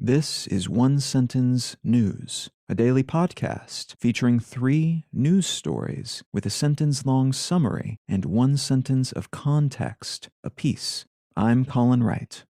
This is One Sentence News, a daily podcast featuring 3 news stories with a sentence-long summary and 1 sentence of context apiece. I'm Colin Wright.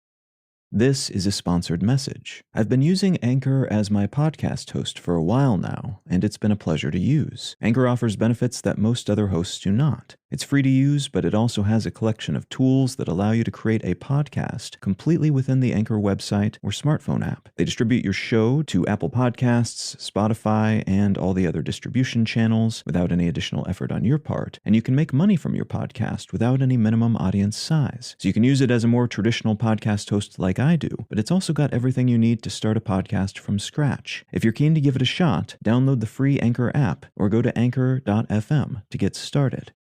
This is a sponsored message. I've been using Anchor as my podcast host for a while now, and it's been a pleasure to use. Anchor offers benefits that most other hosts do not. It's free to use, but it also has a collection of tools that allow you to create a podcast completely within the Anchor website or smartphone app. They distribute your show to Apple Podcasts, Spotify, and all the other distribution channels without any additional effort on your part, and you can make money from your podcast without any minimum audience size. So you can use it as a more traditional podcast host like I do, but it's also got everything you need to start a podcast from scratch. If you're keen to give it a shot, download the free Anchor app or go to anchor.fm to get started.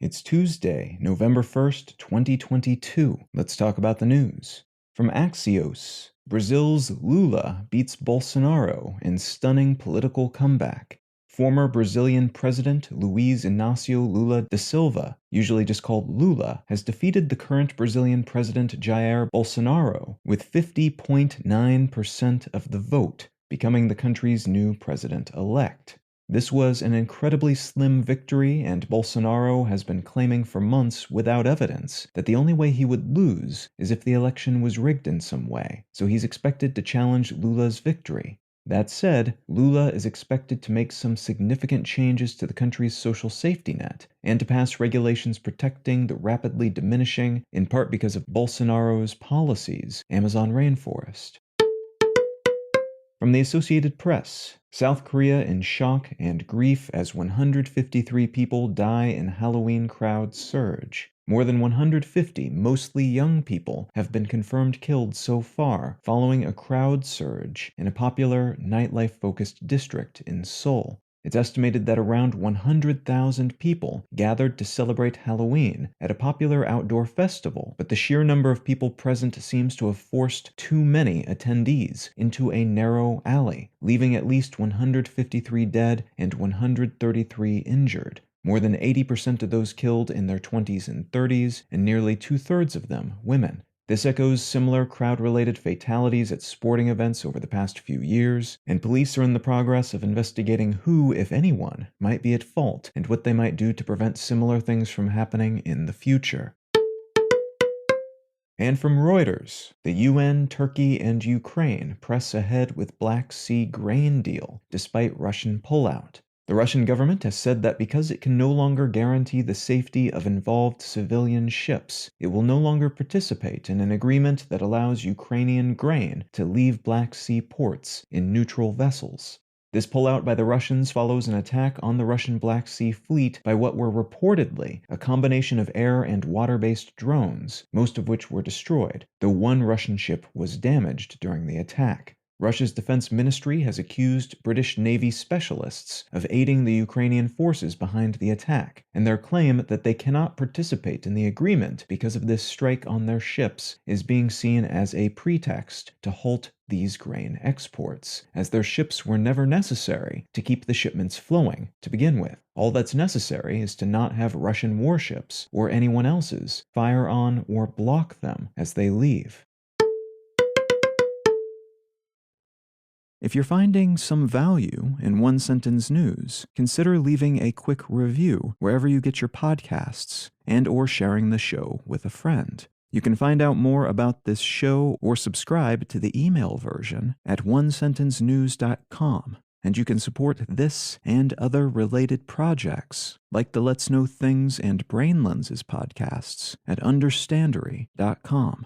It's Tuesday, November 1st, 2022. Let's talk about the news. From Axios, Brazil's Lula beats Bolsonaro in stunning political comeback. Former Brazilian President Luiz Inácio Lula da Silva, usually just called Lula, has defeated the current Brazilian President Jair Bolsonaro with 50.9% of the vote, becoming the country's new president-elect. This was an incredibly slim victory, and Bolsonaro has been claiming for months without evidence that the only way he would lose is if the election was rigged in some way, so he's expected to challenge Lula's victory. That said, Lula is expected to make some significant changes to the country's social safety net and to pass regulations protecting the rapidly diminishing, in part because of Bolsonaro's policies, Amazon rainforest. From the Associated Press, South Korea in shock and grief as 153 people die in Halloween crowd surge. More than 150, mostly young people, have been confirmed killed so far following a crowd surge in a popular nightlife-focused district in Seoul. It's estimated that around 100,000 people gathered to celebrate Halloween at a popular outdoor festival, but the sheer number of people present seems to have forced too many attendees into a narrow alley, leaving at least 153 dead and 133 injured. More than 80% of those killed in their 20s and 30s, and nearly 2/3 of them women. This echoes similar crowd-related fatalities at sporting events over the past few years, and police are in the progress of investigating who, if anyone, might be at fault and what they might do to prevent similar things from happening in the future. And from Reuters, the UN, Turkey, and Ukraine press ahead with Black Sea grain deal despite Russian pullout. The Russian government has said that because it can no longer guarantee the safety of involved civilian ships, it will no longer participate in an agreement that allows Ukrainian grain to leave Black Sea ports in neutral vessels. This pullout by the Russians follows an attack on the Russian Black Sea fleet by what were reportedly a combination of air and water-based drones, most of which were destroyed, though one Russian ship was damaged during the attack. Russia's defense ministry has accused British Navy specialists of aiding the Ukrainian forces behind the attack, and their claim that they cannot participate in the agreement because of this strike on their ships is being seen as a pretext to halt these grain exports, as their ships were never necessary to keep the shipments flowing to begin with. All that's necessary is to not have Russian warships, or anyone else's, fire on or block them as they leave. If you're finding some value in One Sentence News, consider leaving a quick review wherever you get your podcasts and/or sharing the show with a friend. You can find out more about this show or subscribe to the email version at onesentencenews.com, and you can support this and other related projects like the Let's Know Things and Brain Lenses podcasts at understandery.com.